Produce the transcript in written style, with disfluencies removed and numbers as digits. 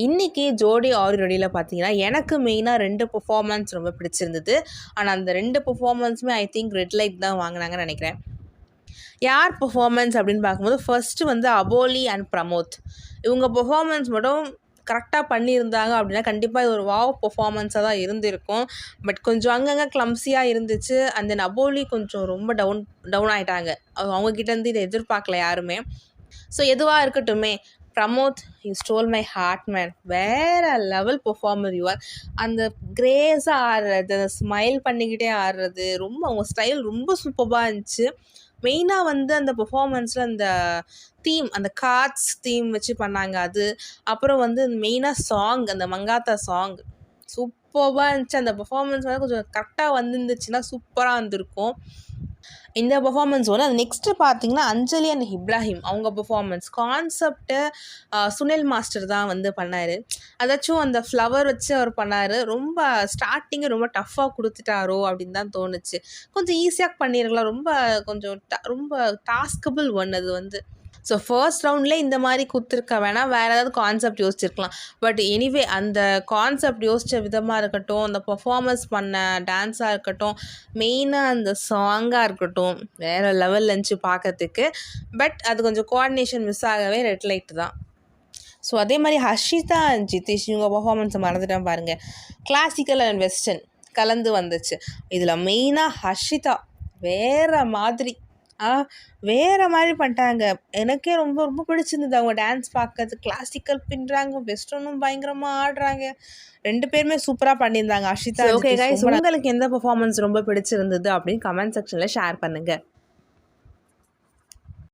இன்றைக்கி ஜோடி ஆர் ஜோடியில் பார்த்தீங்கன்னா எனக்கு மெயினாக 2 பெர்ஃபார்மன்ஸ் ரொம்ப பிடிச்சிருந்தது. ஆனால் அந்த 2 பெர்ஃபார்மன்ஸுமே ஐ திங்க் ரெட் லைட் தான் வாங்கினாங்கன்னு நினைக்கிறேன். யார் பெர்ஃபார்மன்ஸ் அப்படின்னு பார்க்கும்போது ஃபர்ஸ்ட்டு வந்து அபோலி அண்ட் பிரமோத். இவங்க பெர்ஃபார்மன்ஸ் மட்டும் கரெக்டாக பண்ணியிருந்தாங்க அப்படின்னா கண்டிப்பாக இது ஒரு வாவ் பெர்ஃபார்மன்ஸாக தான் இருந்திருக்கும். பட் கொஞ்சம் அங்கங்கே கிளம்ஸியாக இருந்துச்சு. அண்ட் தென் அபோலி கொஞ்சம் ரொம்ப டவுன் ஆகிட்டாங்க. அவங்கக்கிட்டேருந்து இதை எதிர்பார்க்கல யாருமே. ஸோ எதுவாக இருக்கட்டுமே, Pramod you stole my heart man. வேறு லெவல் பெர்ஃபார்மர் யூ ஆர். அந்த கிரேஸாக ஆடுறது, அந்த ஸ்மைல் பண்ணிக்கிட்டே ஆடுறது, ரொம்ப அவங்க ஸ்டைல் ரொம்ப சூப்பராக இருந்துச்சு. மெயினாக வந்து அந்த பெர்ஃபார்மன்ஸில் அந்த தீம், அந்த கார்ட்ஸ் தீம் வச்சு பண்ணாங்க அது. அப்புறம் வந்து மெயினாக சாங், அந்த மங்காத்தா சாங் சூப்பராக இருந்துச்சு. அந்த பெர்ஃபார்மன்ஸ் வந்து கொஞ்சம் கரெக்டாக வந்துருந்துச்சுன்னா சூப்பராக இருந்திருக்கும். இந்த பெர்ஃபார்மன்ஸோட அது நெக்ஸ்ட்டு பார்த்தீங்கன்னா அஞ்சலி அண்ட் இப்ராஹிம் அவங்க பெர்ஃபார்மன்ஸ் கான்செப்டை சுனில் மாஸ்டர் தான் வந்து பண்ணார். அதாச்சும் அந்த ஃப்ளவர் வச்சு அவர் பண்ணார். ரொம்ப ஸ்டார்டிங்கு ரொம்ப டஃப்பாக கொடுத்துட்டாரோ அப்படின்னு தான் தோணுச்சு. கொஞ்சம் ஈஸியாக பண்ணியிருக்கலாம். ரொம்ப டாஸ்கபிள் ஒன் அது வந்து. ஸோ ஃபர்ஸ்ட் ரவுண்ட்லேயே இந்த மாதிரி கொடுத்துருக்க வேணாம், வேறு ஏதாவது கான்செப்ட் யோசிச்சிருக்கலாம். பட் எனிவே அந்த கான்செப்ட் யோசித்த விதமாக இருக்கட்டும், அந்த பர்ஃபார்மன்ஸ் பண்ண டான்ஸாக இருக்கட்டும், மெயினாக அந்த சாங்காக இருக்கட்டும், வேறு லெவலில் இருந்துச்சு பார்க்கறதுக்கு. பட் அது கொஞ்சம் கோஆர்டினேஷன் மிஸ் ஆகவே ரெட் லைட் தான். ஸோ அதே மாதிரி ஹர்ஷிதா அண்ட் ஜிதேஷ் இவங்க பர்ஃபார்மன்ஸை மறந்துட்டேன் பாருங்கள். கிளாசிக்கல் அண்ட் வெஸ்டர்ன் கலந்து வந்துச்சு. இதில் மெயினாக ஹர்ஷிதா வேறு மாதிரி பண்ணிட்டாங்க. எனக்கே ரொம்ப ரொம்ப பிடிச்சிருந்தது அவங்க டான்ஸ் பார்க்கறது. கிளாசிக்கல் பின்னுறாங்க, வெஸ்டர்னும் பயங்கரமாக ஆடுறாங்க. 2 பேருமே சூப்பராக பண்ணியிருந்தாங்க ஹர்ஷிதா. ஓகே கைஸ், உங்களுக்கு எந்த பெர்ஃபார்மன்ஸ் ரொம்ப பிடிச்சிருந்தது அப்படின்னு கமெண்ட் செக்ஷனில் ஷேர் பண்ணுங்கள்.